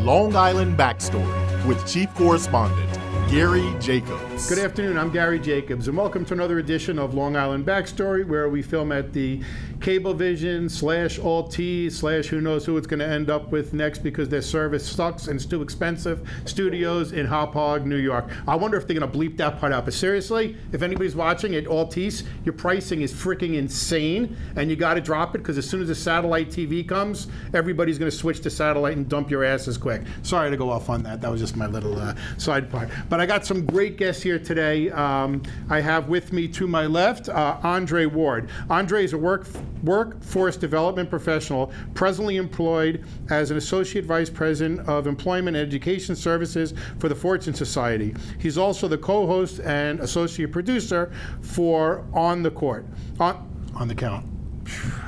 Long Island Backstory with Chief Correspondent Gary Jacobs. Good afternoon, I'm Gary Jacobs, and welcome to another edition of Long Island Backstory, where we film at the Cablevision /Alt / who knows who it's going to end up with next because their service sucks and it's too expensive, studios in Hop Hog, New York. I wonder if they're going to bleep that part out. But seriously, if anybody's watching at Altice, your pricing is freaking insane, and you got to drop it because as soon as the satellite TV comes, everybody's going to switch to satellite and dump your asses quick. Sorry to go off on that. That was just my little side part. But I got some great guests here today. I have with me to my left, Andre Ward. Andre is a workforce development professional, presently employed as an Associate Vice President of Employment and Education Services for the Fortune Society. He's also the co-host and associate producer for On the Court. On the Count.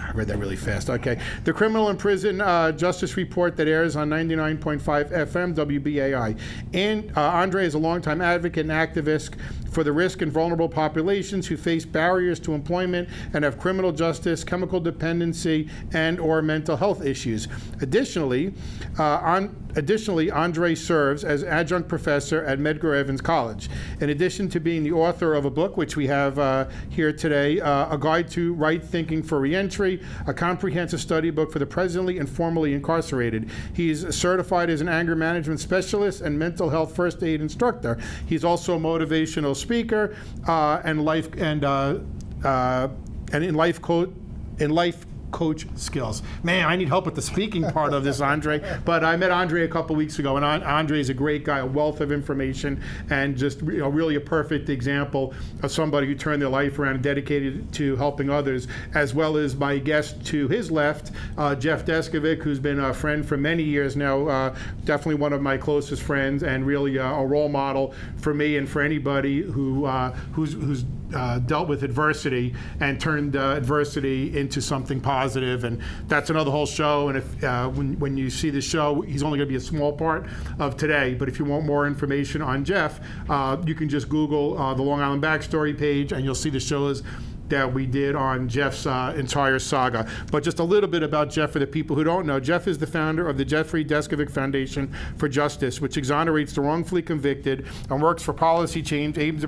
I read that really fast. Okay. The Criminal and Prison Justice Report that airs on 99.5 FM WBAI. And Andre is a longtime advocate and activist for the risk and vulnerable populations who face barriers to employment and have criminal justice, chemical dependency, and or mental health issues. Additionally, Andre serves as adjunct professor at Medgar Evers College. In addition to being the author of a book, which we have here today, A Guide to Right Thinking for Reentry, a comprehensive study book for the presently and formerly incarcerated. He's certified as an anger management specialist and mental health first aid instructor. He's also a motivational speaker and in life coach skills. Man, I need help with the speaking part of this, Andre. But I met Andre a couple weeks ago, and Andre is a great guy, a wealth of information, and just really a perfect example of somebody who turned their life around and dedicated to helping others, as well as my guest to his left, Jeff Deskovic, who's been a friend for many years now, definitely one of my closest friends, and really a role model for me and for anybody who's dealt with adversity and turned adversity into something positive, and that's another whole show. And if when you see the show, he's only going to be a small part of today. But if you want more information on Jeff, you can just Google the Long Island Backstory page, and you'll see the shows that we did on Jeff's entire saga. But just a little bit about Jeff for the people who don't know. Jeff is the founder of the Jeffrey Deskovic Foundation for Justice, which exonerates the wrongfully convicted and works for policy change aimed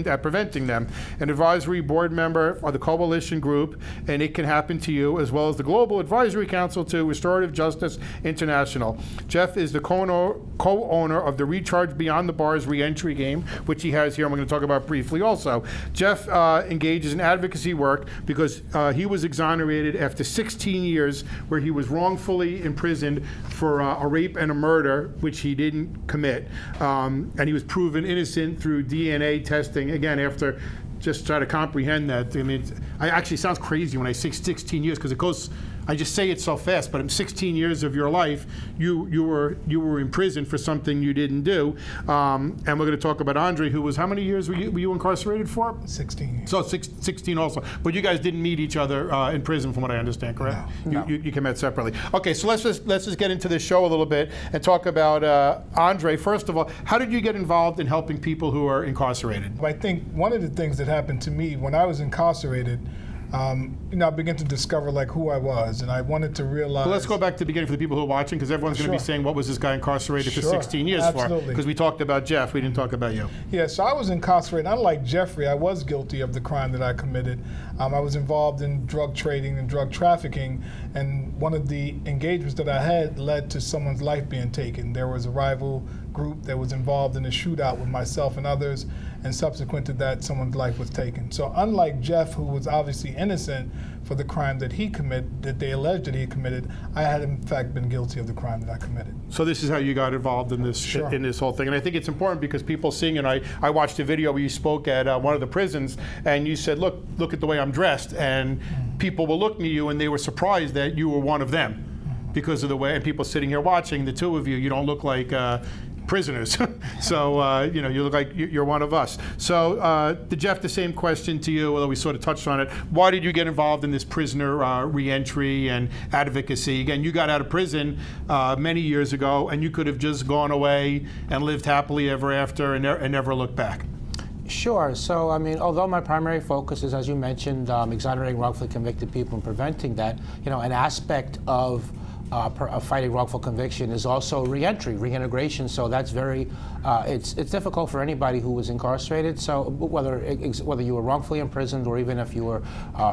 at preventing them. An advisory board member of the Coalition Group, and It Can Happen to You, as well as the Global Advisory Council to Restorative Justice International. Jeff is the co-owner of the Recharge Beyond the Bars reentry game, which he has here, I'm going to talk about briefly also. Jeff engages in advocacy work because he was exonerated after 16 years where he was wrongfully imprisoned for a rape and a murder, which he didn't commit. And he was proven innocent through DNA testing, again, after just try to comprehend that. I mean, it actually sounds crazy when I say 16 years because it goes, I just say it so fast, but in 16 years of your life, you were in prison for something you didn't do. And we're going to talk about Andre, who was, how many years were you incarcerated for? 16 years. So 16 also. But you guys didn't meet each other in prison, from what I understand, correct? No. You came out separately. Okay, so let's just get into this show a little bit and talk about Andre. First of all, how did you get involved in helping people who are incarcerated? I think one of the things that happened to me when I was incarcerated, I began to discover who I was, and I wanted to realize. Well, let's go back to the beginning for the people who are watching, because everyone's going to be saying, what was this guy incarcerated for 16 years for? Because we talked about Jeff, we didn't talk about you. Yeah, so I was incarcerated. Unlike Jeffrey, I was guilty of the crime that I committed. I was involved in drug trading and drug trafficking, and one of the engagements that I had led to someone's life being taken. There was a rival group that was involved in a shootout with myself and others, and subsequent to that, someone's life was taken. So unlike Jeff, who was obviously innocent for the crime that he committed, that they alleged that he committed, I had in fact been guilty of the crime that I committed. So this is how you got involved in this in this whole thing, and I think it's important because people seeing, and I watched a video where you spoke at one of the prisons, and you said, look at the way I'm dressed, and people were looking at you and they were surprised that you were one of them because of the way, and people sitting here watching, the two of you don't look like prisoners. So, you look like you're one of us. So, Jeff, the same question to you, although we sort of touched on it. Why did you get involved in this prisoner reentry and advocacy? Again, you got out of prison many years ago, and you could have just gone away and lived happily ever after and never looked back. Sure. So, although my primary focus is, as you mentioned, exonerating wrongfully convicted people and preventing that, an aspect of fighting wrongful conviction is also reentry, reintegration. So that's very, it's difficult for anybody who was incarcerated. So whether you were wrongfully imprisoned or even if you were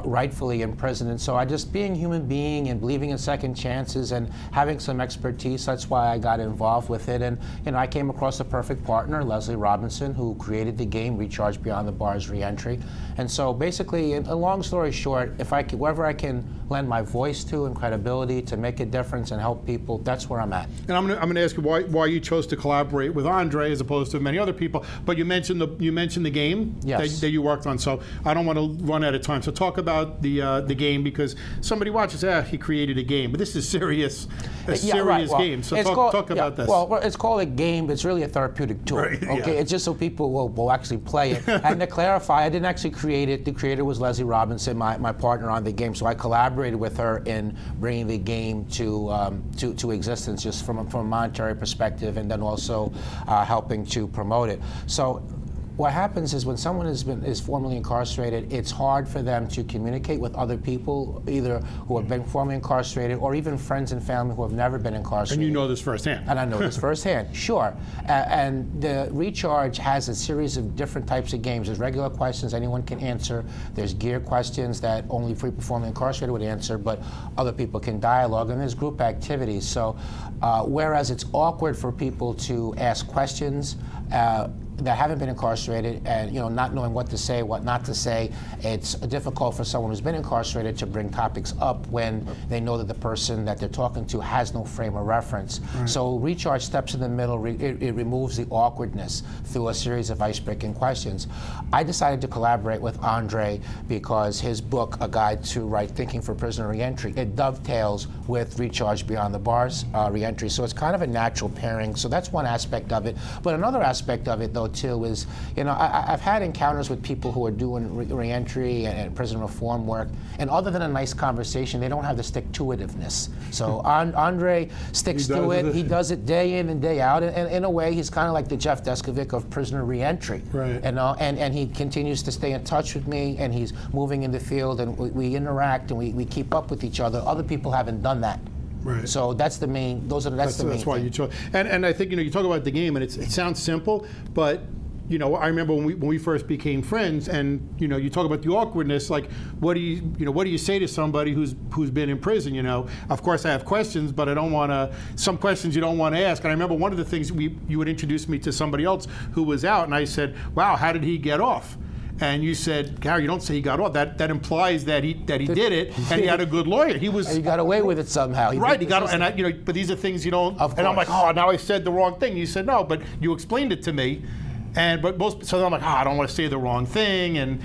rightfully imprisoned. And so I just being a human being and believing in second chances and having some expertise, that's why I got involved with it. And I came across the perfect partner, Leslie Robinson, who created the game Recharge Beyond the Bars Reentry. And so basically, a long story short, wherever I can lend my voice to and credibility to make a difference and help people, that's where I'm at. And I'm going to ask you why you chose to collaborate with Andre as opposed to many other people. But you mentioned the game Yes. that you worked on. So I don't want to run out of time. So talk about the game, because somebody watches, he created a game, but this is serious game. So talk about this. Well, it's called a game, but it's really a therapeutic tool. Right, Okay, yeah. it's just so people will actually play it. And to clarify, I didn't actually create it. The creator was Leslie Robinson, my partner on the game. So I collaborated with her in bringing the game to existence, just from a monetary perspective, and then also helping to promote it. So what happens is when someone is formerly incarcerated, it's hard for them to communicate with other people, either who have been formerly incarcerated or even friends and family who have never been incarcerated. And you know this firsthand. And I know this firsthand, sure. And the Recharge has a series of different types of games. There's regular questions anyone can answer. There's gear questions that only formerly incarcerated would answer, but other people can dialogue. And there's group activities. So whereas it's awkward for people to ask questions, that haven't been incarcerated and not knowing what to say, what not to say, it's difficult for someone who's been incarcerated to bring topics up when they know that the person that they're talking to has no frame of reference. Right. So Recharge steps in the middle. It removes the awkwardness through a series of ice-breaking questions. I decided to collaborate with Andre because his book, A Guide to Right Thinking for Prisoner Reentry, it dovetails with Recharge Beyond the Bars Reentry. So it's kind of a natural pairing. So that's one aspect of it. But another aspect of it, though, too, is I've had encounters with people who are doing reentry and prison reform work, and other than a nice conversation, they don't have the stick-to-itiveness. So Andre sticks to it. He does it day in and day out, and in a way, he's kind of like the Jeff Deskovic of prisoner reentry. Right. And he continues to stay in touch with me, and he's moving in the field, and we interact, and we keep up with each other. Other people haven't done that. Right. So that's the main. That's the main. That's why thing. you chose. And I think you talk about the game, and it sounds simple, but I remember when we first became friends, and you talk about the awkwardness. Like, what do you say to somebody who's been in prison? Of course I have questions, but I don't want to. Some questions you don't want to ask. And I remember one of the things you would introduce me to somebody else who was out, and I said, "Wow, how did he get off?" And you said, Gary, you don't say he got off. That implies that he did it, and he had a good lawyer. He got away with it somehow. He got, and but these are things you don't. Of course. And I'm like, oh, now I said the wrong thing. You said no, but you explained it to me, so I'm like, I don't want to say the wrong thing, and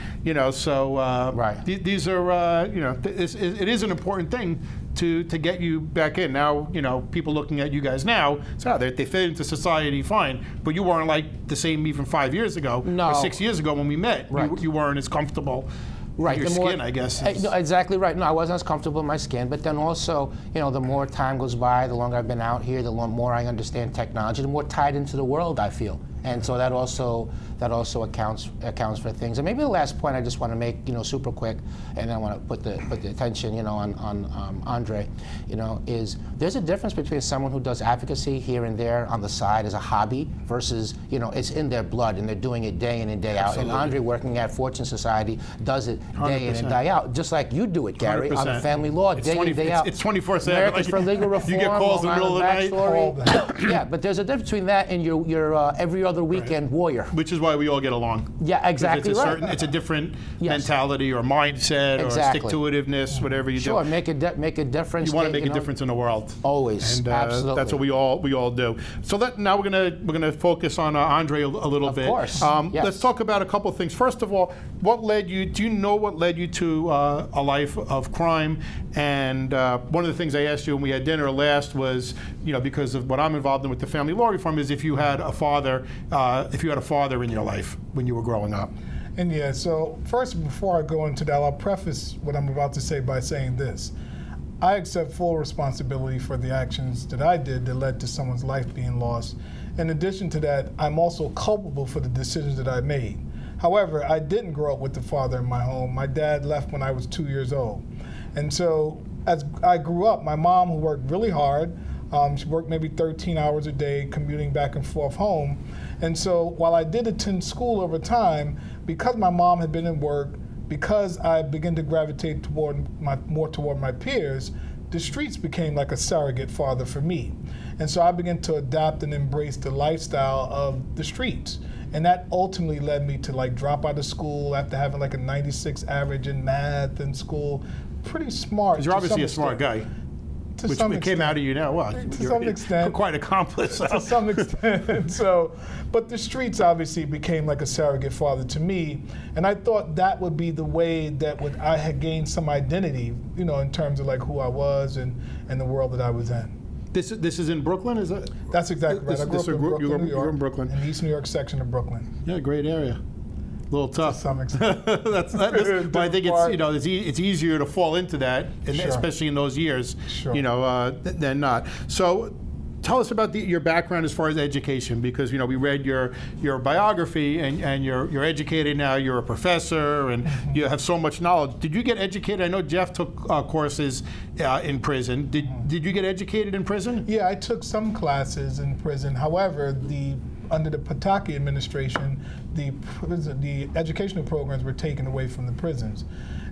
so right. These are it is an important thing to get you back in. Now, people looking at you guys now, so they fit into society fine, but you weren't like the same even 5 years ago No. or 6 years ago when we met. Right. You weren't as comfortable. Right, Your skin, I guess. No, exactly right. No, I wasn't as comfortable in my skin, but then also, the more time goes by, the longer I've been out here, the more I understand technology, the more tied into the world I feel. And so that also accounts for things. And maybe the last point I just want to make, super quick, and I want to put the attention, on Andre, is there's a difference between someone who does advocacy here and there on the side as a hobby versus, it's in their blood and they're doing it day in and day out. Absolutely. And Andre, working at Fortune Society, does it day in and day out, just like you do it, Gary, 100%. on Family Law, day in, day out. It's 24/7. Americans for Legal Reform. You get calls in the middle of the night. Backstory. Yeah, but there's a difference between that and your every other weekend warrior. Which is why we all get along. Yeah, exactly right. It's a different Yes. mentality or mindset Exactly. or stick-to-itiveness, whatever you Sure, do. make a difference. You want to make a difference in the world. Always, And absolutely. that's what we all do. So now we're gonna focus on Andre a little bit. Of course. Yes. Let's talk about a couple of things. First of all, do you know what led you to a life of crime? And one of the things I asked you when we had dinner last was, because of what I'm involved in with the family law reform, is if you had a father in your life when you were growing up. And yeah, so first, before I go into that, I'll preface what I'm about to say by saying this. I accept full responsibility for the actions that I did that led to someone's life being lost. In addition to that, I'm also culpable for the decisions that I made. However, I didn't grow up with the father in my home. My dad left when I was 2 years old. And so as I grew up, my mom, who worked really hard, she worked maybe 13 hours a day, commuting back and forth home. And so while I did attend school over time, because my mom had been in work, because I began to gravitate more toward my peers, the streets became like a surrogate father for me. And so I began to adapt and embrace the lifestyle of the streets. And that ultimately led me to like drop out of school after having like a 96 average in math in school. Pretty smart. You're obviously a smart guy. Which came out of you now. Well, to some extent. Quite accomplished. So. To some extent. So, but the streets obviously became like a surrogate father to me, and I thought that would be the way that I had gained some identity, you know, in terms of like who I was and the world that I was in. This is in Brooklyn, is it? That's exactly right. I grew up in Brooklyn, New York. You're in Brooklyn. In the East New York section of Brooklyn. Yeah, great area. A little tough. To some extent. But I think it's easier to fall into that, and Sure. especially in those years, Sure. than not. So, tell us about your background as far as education, because we read your biography, and you're educated now. You're a professor, and you have so much knowledge. Did you get educated? I know Jeff took courses in prison. Did you get educated in prison? Yeah, I took some classes in prison. However, under the Pataki administration, the educational programs were taken away from the prisons.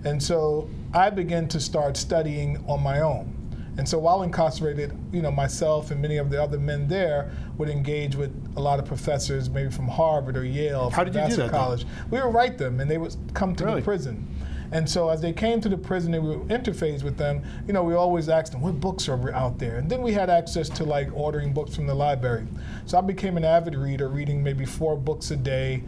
And so I began to start studying on my own. And so while incarcerated, myself and many of the other men there would engage with a lot of professors, maybe from Harvard or Yale, How did you do that, College. We would write them, and they would come to the prison. And so as they came to the prison and we would interface with them, we always asked them, what books are out there? And then we had access to like ordering books from the library. So I became an avid reader, reading maybe 4 books a day,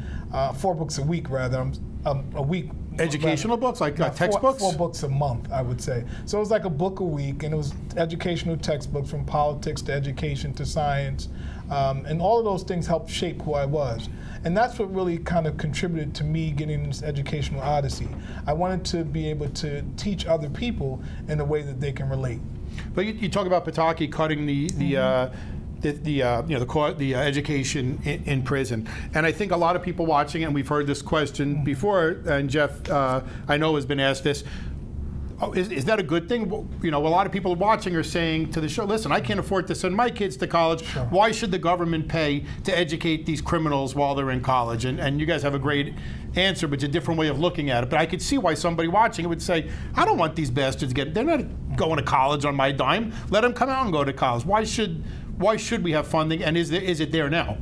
4 books a week rather, a week. Educational books, like textbooks? 4 books a month, I would say. So it was like a book a week, and it was educational textbooks from politics to education to science. And all of those things helped shape who I was. And that's what really kind of contributed to me getting this educational odyssey. I wanted to be able to teach other people in a way that they can relate. But you talk about Pataki cutting the education in prison, and I think a lot of people watching, and we've heard this question before, and Jeff, I know has been asked this. Oh, is that a good thing? A lot of people watching are saying to the show, listen, I can't afford to send my kids to college. Sure. Why should the government pay to educate these criminals while they're in college? And you guys have a great answer, but it's a different way of looking at it. But I could see why somebody watching it would say, I don't want these bastards they're not going to college on my dime. Let them come out and go to college. Why should we have funding, and is it there now?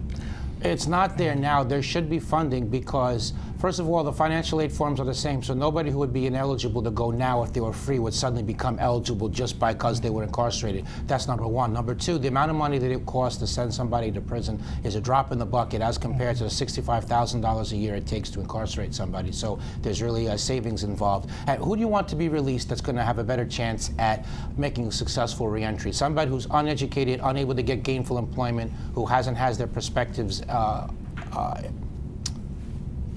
It's not there now. There should be funding because, first of all, the financial aid forms are the same, so nobody who would be ineligible to go now if they were free would suddenly become eligible just because they were incarcerated. That's number one. Number two, the amount of money that it costs to send somebody to prison is a drop in the bucket as compared to the $65,000 a year it takes to incarcerate somebody. So there's really a savings involved. And who do you want to be released that's going to have a better chance at making a successful reentry? Somebody who's uneducated, unable to get gainful employment, who hasn't had their perspectives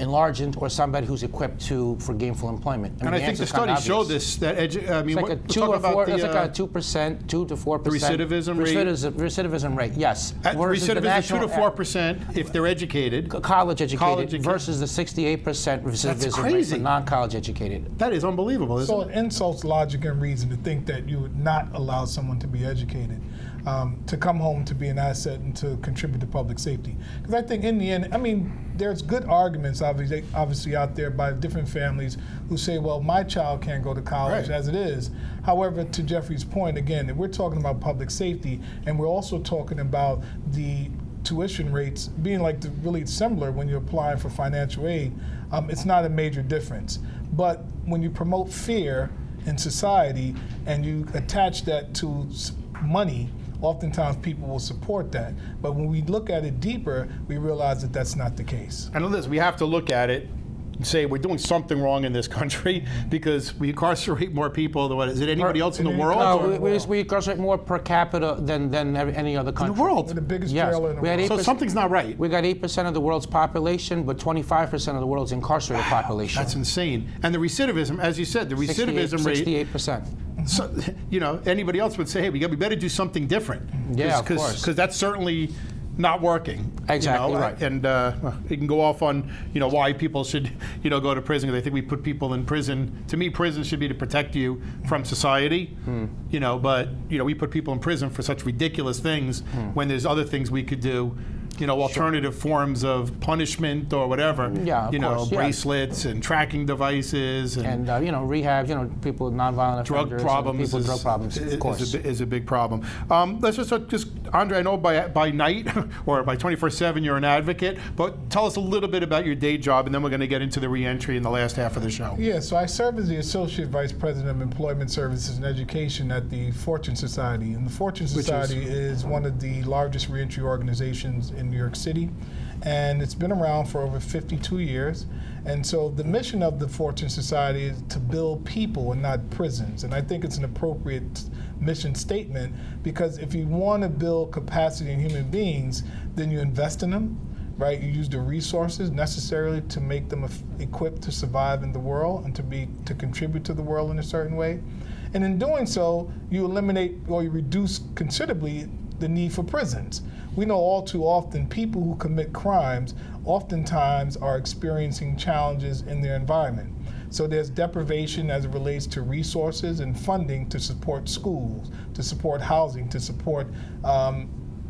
enlarged, or somebody who's equipped for gainful employment. And I think the studies show this. It's like a 2 to 4%, 2 to 4%. Recidivism rate. Recidivism rate, yes. Recidivism 2 to 4% if they're educated. College educated versus the 68% recidivism rate for non-college educated. That is unbelievable, isn't it? So it insults logic and reason to think that you would not allow someone to be educated, to come home to be an asset and to contribute to public safety. Because I think in the end, there's good arguments obviously out there by different families who say, well, my child can't go to college as it is. However, to Jeffrey's point, again, we're talking about public safety, and we're also talking about the tuition rates being really similar when you're applying for financial aid. It's not a major difference. But when you promote fear in society and you attach that to money, oftentimes people will support that. But when we look at it deeper, we realize that that's not the case. And listen, we have to look at it and say we're doing something wrong in this country because we incarcerate more people than is it anybody else in the world? No, we incarcerate more per capita than any other country. In the world? We're the biggest Yes. jail in the world. So something's not right. We got 8% of the world's population, but 25% of the world's incarcerated population. That's insane. And the recidivism, as you said, the recidivism rate. 68%. So, anybody else would say, hey, we better do something different. Yeah, of course. Because that's certainly not working. Exactly right. And it can go off on why people should go to prison. Because I think we put people in prison. To me, prison should be to protect you from society. But we put people in prison for such ridiculous things when there's other things we could do. Alternative forms of punishment or whatever. Yeah, of course, yeah. Bracelets and tracking devices and rehabs. People with nonviolent drug offenders, problems. people with drug problems, of course. Is a big problem. Let's just Andre. I know by night or by 24/7 you're an advocate, but tell us a little bit about your day job, and then we're going to get into the reentry in the last half of the show. Yeah, so I serve as the Associate Vice President of Employment Services and Education at the Fortune Society. And the Fortune Society is one of the largest reentry organizations in New York City, and it's been around for over 52 years. And so the mission of the Fortune Society is to build people and not prisons. And I think it's an appropriate mission statement, because if you want to build capacity in human beings, then you invest in them, right? You use the resources necessarily to make them equipped to survive in the world and to contribute to the world in a certain way. And in doing so, you eliminate or you reduce considerably the need for prisons. We know all too often people who commit crimes oftentimes are experiencing challenges in their environment. So there's deprivation as it relates to resources and funding to support schools, to support housing, to support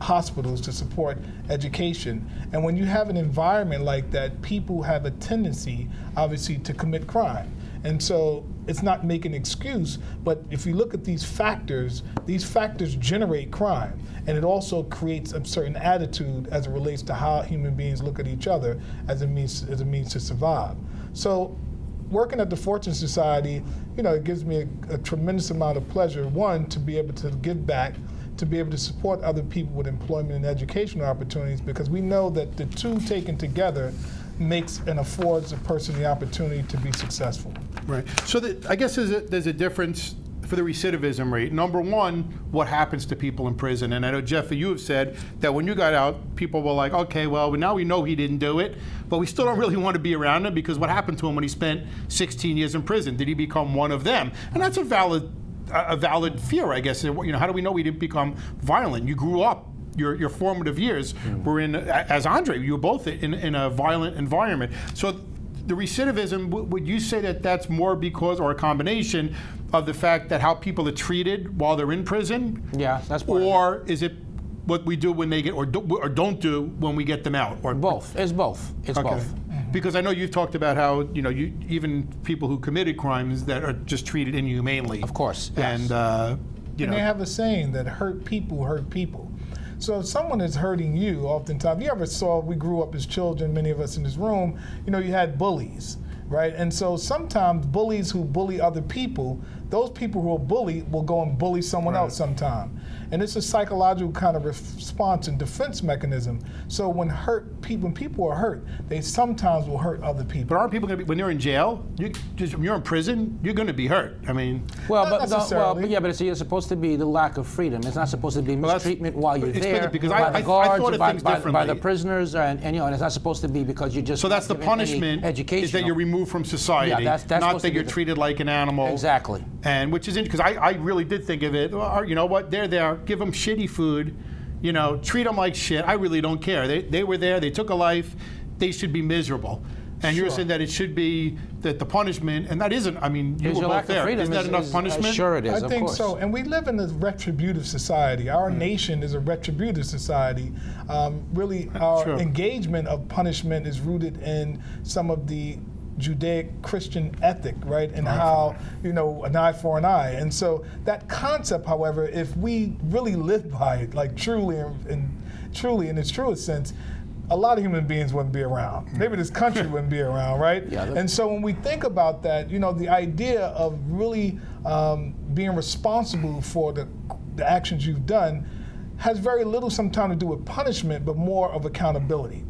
hospitals, to support education. And when you have an environment like that, people have a tendency, obviously, to commit crime. And so it's not making an excuse, but if you look at these factors generate crime. And it also creates a certain attitude as it relates to how human beings look at each other as a means to survive. So working at the Fortune Society, it gives me a tremendous amount of pleasure, one, to be able to give back, to be able to support other people with employment and educational opportunities, because we know that the two taken together makes and affords a person the opportunity to be successful. Right. So I guess there's a difference for the recidivism rate. Number one, what happens to people in prison? And I know, Jeff, you have said that when you got out, people were like, okay, well, now we know he didn't do it, but we still don't really want to be around him, because what happened to him when he spent 16 years in prison? Did he become one of them? And that's a valid fear, I guess. How do we know he didn't become violent? You grew up. Your formative years were in, as Andre, you were both in a violent environment. So the recidivism, would you say that that's more because, or a combination of the fact that how people are treated while they're in prison? Yeah, that's part Or of it. is it what we do when they get, or don't do when we get them out? Or both. It's both. It's both. Because I know you've talked about how even people who committed crimes that are just treated inhumanely. Of course. Yes. And And they have a saying that hurt people. So if someone is hurting you, oftentimes, you ever saw, we grew up as children, many of us in this room, you had bullies, right? And so sometimes bullies who bully other people, those people who are bullied will go and bully someone else sometime. And it's a psychological kind of response and defense mechanism. So when people are hurt, they sometimes will hurt other people. But aren't people going to be, when they're in jail, when you're in prison, you're going to be hurt? I mean, not necessarily. But it's supposed to be the lack of freedom. It's not supposed to be mistreatment while you're there because by the guards, I thought of things differently. by the prisoners, and it's not supposed to be because you just. So that's the punishment, is that you're removed from society, that's not that you're treated like an animal. Exactly. And which is interesting, because I really did think of it, you know what, they're there, give them shitty food, treat them like shit. I really don't care. They were there, they took a life, they should be miserable. And you're saying that it should be that the punishment, and that isn't, I mean, you were both there. Isn't that enough punishment? Sure it is, I think so. And we live in a retributive society. Our nation is a retributive society. Really, our engagement of punishment is rooted in some of the Judaic-Christian ethic, right? And how, an eye for an eye. And so that concept, however, if we really live by it, like truly in its truest sense, a lot of human beings wouldn't be around. Maybe this country wouldn't be around, right? Yeah, and so when we think about that, the idea of really being responsible for the actions you've done has very little sometimes to do with punishment, but more of accountability.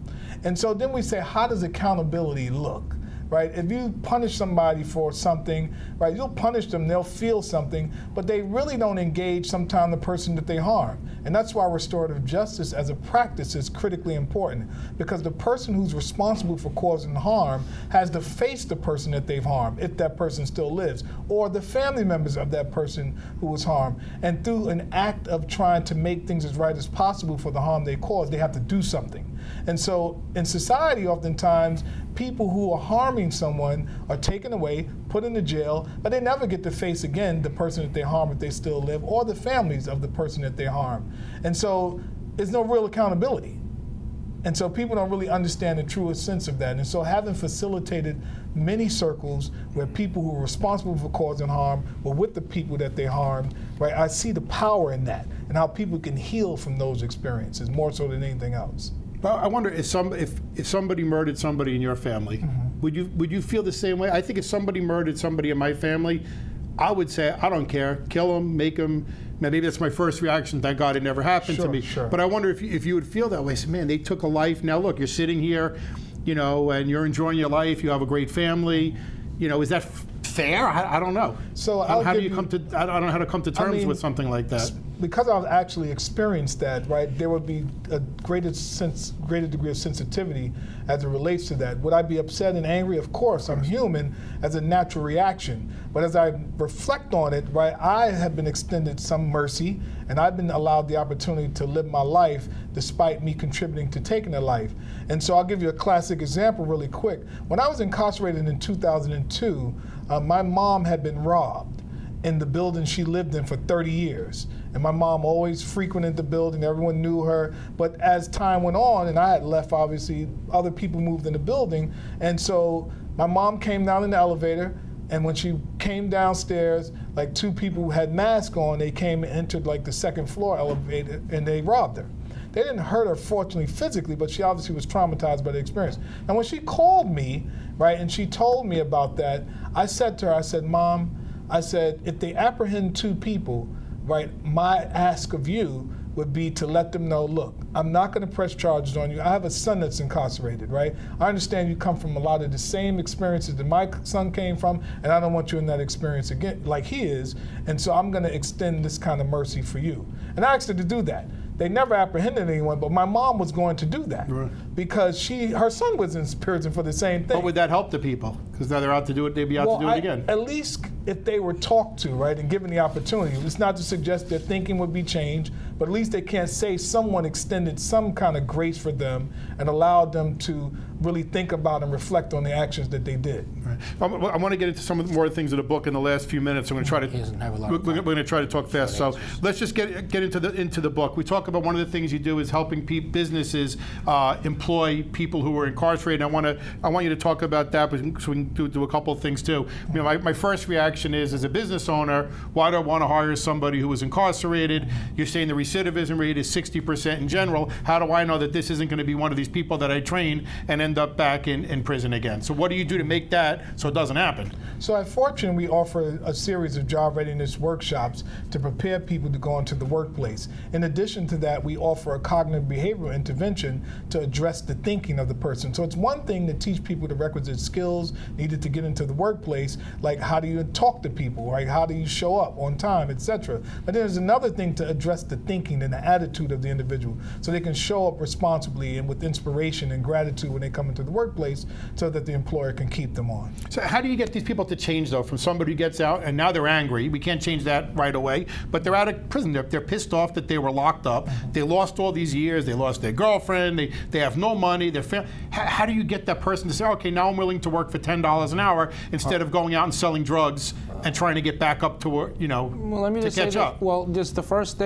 And so then we say, how does accountability look? right? If you punish somebody for something, right, you'll punish them, they'll feel something, but they really don't engage sometimes the person that they harm. And that's why restorative justice as a practice is critically important, because the person who's responsible for causing harm has to face the person that they've harmed, if that person still lives, or the family members of that person who was harmed. And through an act of trying to make things as right as possible for the harm they caused, they have to do something. And so in society, oftentimes, people who are harming someone are taken away, put into jail, but they never get to face again the person that they harm if they still live, or the families of the person that they harm. And so there's no real accountability. And so people don't really understand the truest sense of that. And so having facilitated many circles where people who are responsible for causing harm were with the people that they harmed, right, I see the power in that and how people can heal from those experiences more so than anything else. Well, I wonder if somebody murdered somebody in your family, would you feel the same way? I think if somebody murdered somebody in my family, I would say, I don't care, kill them, make them. Maybe that's my first reaction. Thank God it never happened to me. Sure. But I wonder if you would feel that way. So, man, they took a life. Now look, you're sitting here, and you're enjoying your life. You have a great family. Is that fair? I don't know. So how do you come to? I don't know how to come to terms with something like that. Because I've actually experienced that, right, there would be a greater degree of sensitivity as it relates to that. Would I be upset and angry? Of course, I'm human, as a natural reaction. But as I reflect on it, right, I have been extended some mercy, and I've been allowed the opportunity to live my life despite me contributing to taking a life. And so I'll give you a classic example really quick. When I was incarcerated in 2002, my mom had been robbed in the building she lived in for 30 years. And my mom always frequented the building, everyone knew her. But as time went on, and I had left, obviously, other people moved in the building. And so my mom came down in the elevator, and when she came downstairs, like two people who had masks on, they came and entered like the second floor elevator, and they robbed her. They didn't hurt her, fortunately, physically, but she obviously was traumatized by the experience. And when she called me, right, and she told me about that, I said to her, I said, Mom, I said, if they apprehend two people, right, my ask of you would be to let them know, look, I'm not going to press charges on you. I have a son that's incarcerated, right? I understand you come from a lot of the same experiences that my son came from, and I don't want you in that experience again, like he is, and so I'm going to extend this kind of mercy for you. And I asked her to do that. They never apprehended anyone, but my mom was going to do that because her son was in prison for the same thing. But would that help the people? Because now they're out to do it, they'd be out to do it again. At least if they were talked to, right, and given the opportunity. It's not to suggest their thinking would be changed, but at least they can't say someone extended some kind of grace for them and allowed them to really think about and reflect on the actions that they did. Right. I want to get into some more things of the book in the last few minutes. I'm going to try to. We're going to try to talk fast. So let's just get into the book. We talk about one of the things you do is helping businesses employ people who are incarcerated. I want you to talk about that, so we can do a couple of things too. My first reaction is, as a business owner, why do I want to hire somebody who was incarcerated? You're saying the recidivism rate is 60% in general. How do I know that this isn't going to be one of these people that I train and end up back in prison again? So what do you do to make that so it doesn't happen? So at Fortune, we offer a series of job readiness workshops to prepare people to go into the workplace. In addition to that, we offer a cognitive behavioral intervention to address the thinking of the person. So it's one thing to teach people the requisite skills needed to get into the workplace, like how do you talk to people, right? How do you show up on time, etc. But there's another thing to address the thinking and the attitude of the individual so they can show up responsibly and with inspiration and gratitude when they come into the workplace so that the employer can keep them on. So how do you get these people to change, though, from somebody who gets out and now they're angry? We can't change that right away, but they're out of prison. They're pissed off that they were locked up. They lost all these years. They lost their girlfriend. They have no money. Their family. How do you get that person to say, okay, now I'm willing to work for $10 an hour instead of going out and selling drugs and trying to get back up to Well, let me to just say catch that, up? well, just the first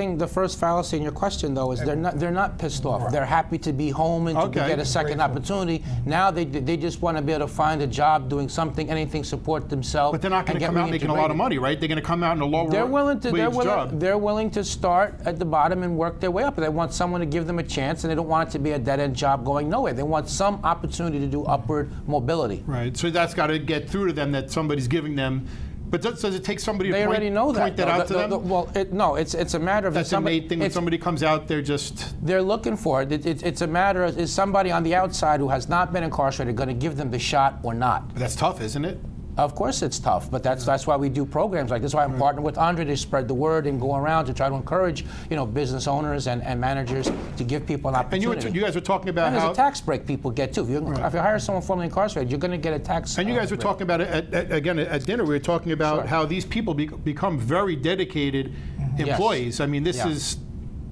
fallacy in your question, though, is they're not pissed off. They're happy to be home and to get a second opportunity. Now they just want to be able to find a job doing something, anything, support themselves. But they're not going to come out making a lot of money, right? They're going to come out in a lower job. They're willing to start at the bottom and work their way up. They want someone to give them a chance, and they don't want it to be a dead-end job going nowhere. They want some opportunity to do upward mobility. Right. So that's got to get through to them that somebody's giving them. But does it take somebody to They already know that. point that out to them? Well, no, it's a matter of That's the main thing when somebody comes out there just... they're looking for it. It's a matter of, is somebody on the outside who has not been incarcerated going to give them the shot or not? That's tough, isn't it? Of course it's tough, but that's why we do programs like this. That's why I'm partnering with Andre to spread the word and go around to try to encourage, business owners and managers to give people an opportunity. And you guys were talking about and how... there's a tax break people get too. If you hire someone formerly incarcerated, you're going to get a tax. And you guys were talking about it again at dinner. We were talking about how these people become very dedicated employees. I mean, this is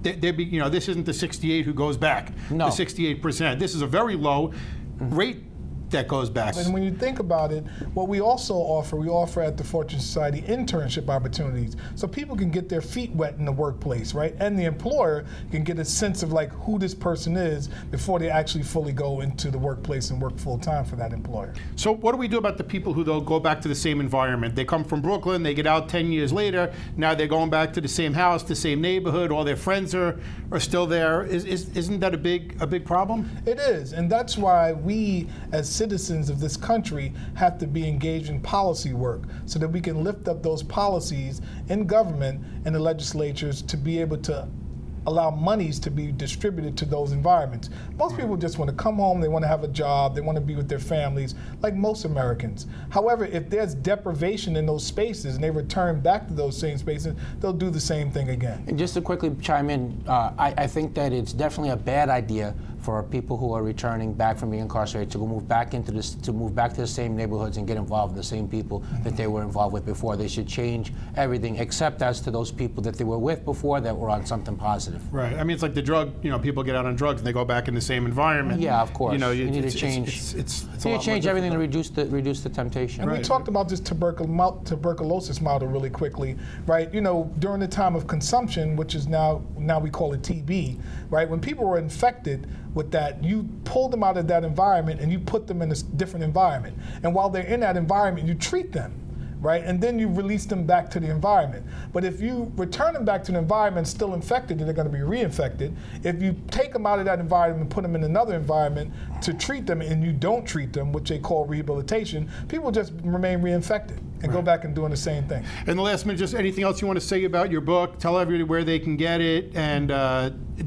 this isn't the 68 who goes back. No. The 68%. This is a very low rate that goes back. And when you think about it, what we also offer at the Fortune Society internship opportunities. So people can get their feet wet in the workplace, right? And the employer can get a sense of like who this person is before they actually fully go into the workplace and work full time for that employer. So what do we do about the people who, they'll go back to the same environment? They come from Brooklyn, they get out 10 years later, now they're going back to the same house, the same neighborhood, all their friends are still there. Isn't that a big problem? It is, and that's why we as citizens of this country have to be engaged in policy work so that we can lift up those policies in government and the legislatures to be able to allow monies to be distributed to those environments. Most people just want to come home, they want to have a job, they want to be with their families, like most Americans. However, if there's deprivation in those spaces and they return back to those same spaces, they'll do the same thing again. And just to quickly chime in, I think that it's definitely a bad idea for people who are returning back from being incarcerated to move back to the same neighborhoods and get involved with the same people that they were involved with before. They should change everything except as to those people that they were with before that were on something positive. Right. I mean, it's like the drug. People get out on drugs and they go back in the same environment. Yeah, of course. You need to change. It's You need a to change everything to reduce the temptation. And we talked about this tuberculosis model really quickly, right? During the time of consumption, which is now we call it TB, right? When people were infected with that, you pull them out of that environment and you put them in a different environment. And while they're in that environment, you treat them, right? And then you release them back to the environment. But if you return them back to the environment still infected, then they're going to be reinfected. If you take them out of that environment and put them in another environment to treat them and you don't treat them, which they call rehabilitation, people just remain reinfected and go back and doing the same thing. In the last minute, just anything else you want to say about your book? Tell everybody where they can get it. And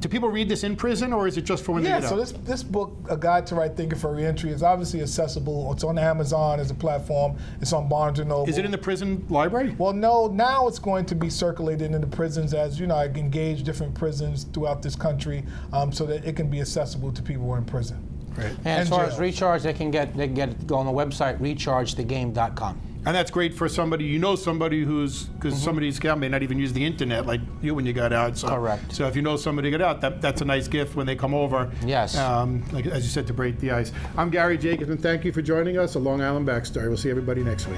do people read this in prison, or is it just for when they get out? Yeah, so this book, A Guide to Right Thinking for Reentry, is obviously accessible. It's on Amazon as a platform. It's on Barnes & Noble. Is it in the prison library? Well, no, now it's going to be circulated in the prisons as, I engage different prisons throughout this country so that it can be accessible to people who are in prison. Right. And as And far as jail. recharge, they can go on the website rechargethegame.com. And that's great for somebody, somebody who's, because somebody's may not even use the internet like you when you got out. So, Correct. So if you know somebody got out, that's a nice gift when they come over. Yes. Like, as you said, to break the ice. I'm Gary Jacobs, and thank you for joining us, a Long Island Backstory. We'll see everybody next week.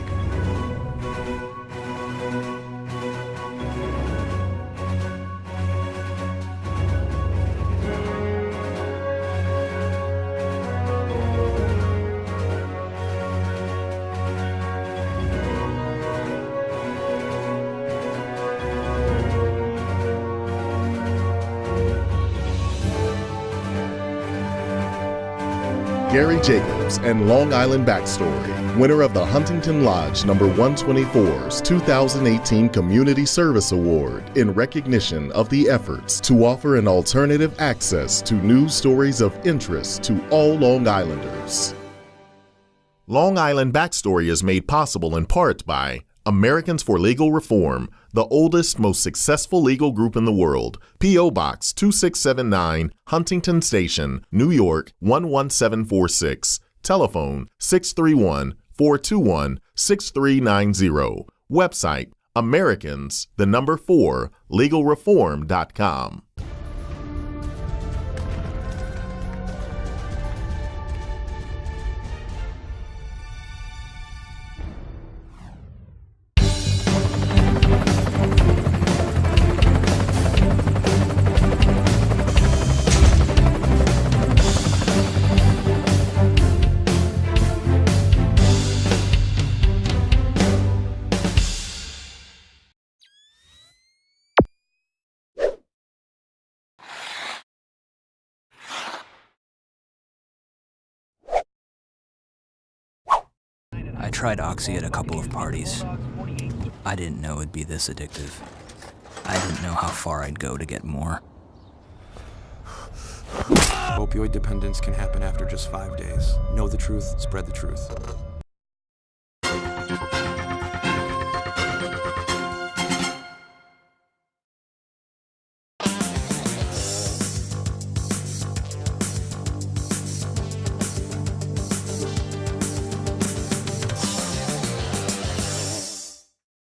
Gary Jacobs and Long Island Backstory, winner of the Huntington Lodge No. 124's 2018 Community Service Award in recognition of the efforts to offer an alternative access to news stories of interest to all Long Islanders. Long Island Backstory is made possible in part by Americans for Legal Reform, the oldest, most successful legal group in the world. P.O. Box 2679, Huntington Station, New York 11746. Telephone 631-421-6390. Website Americans4legalreform.com. I tried Oxy at a couple of parties. I didn't know it'd be this addictive. I didn't know how far I'd go to get more. Opioid dependence can happen after just 5 days. Know the truth, spread the truth.